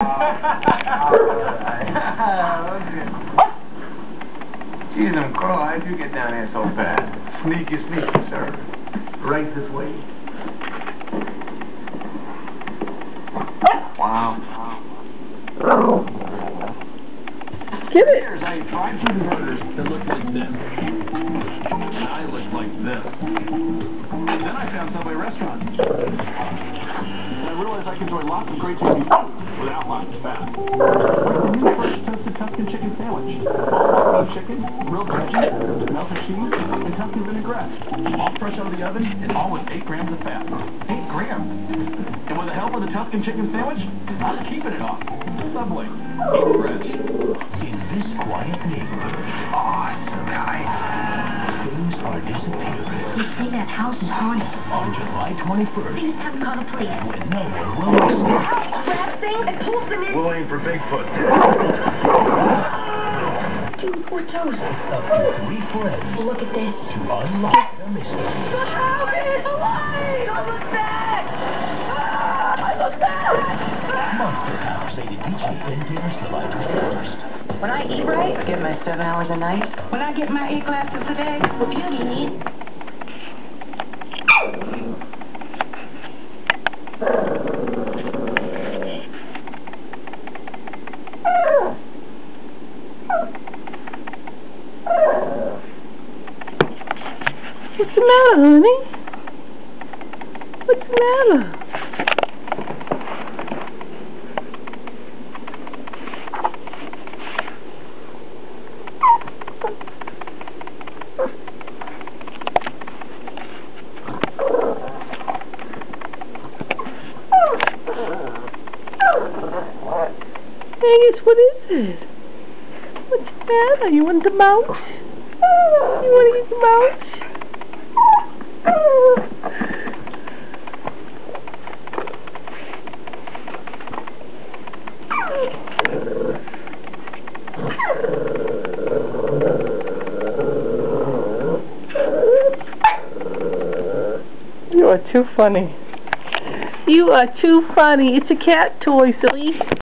Jeez, Carl, how'd you get down here so fast? Sneaky, sir. Right this way. Wow. Get it. I ate 5 cheeseburgers that looked like this. And I looked like this. Then I found Subway restaurants. And I realized I could enjoy lots of great tasting food without lots of fat. Like the new fresh toasted Tuscan chicken sandwich. All chicken, grilled veggies, melted cheese, and Tuscan vinaigrette. All fresh out of the oven and all with 8 grams of fat. 8 grams. And with the help of the Tuscan chicken sandwich, I'm keeping it off. Subway. Eat fresh. In this quiet neighborhood, awesome guys, things are disappearing. They say that house is haunted. On July 21st, Please have them call the police. when no one will listen. Grab things and pull them in. We'll aim for Bigfoot. 2 poor toes. Up to 3 friends Look at this. to unlock the mystery. The house is alive! I look back! I look back! Monster House, rated PG, in theaters July 21st. When I eat right, I get my 7 hours a night. When I get my 8 glasses a day, What beauty you need? What's the matter, honey? What's the matter? Angus, what is it? What's the matter? You want the mouse? You want to eat the mouse? You are too funny. You are too funny. It's a cat toy, silly.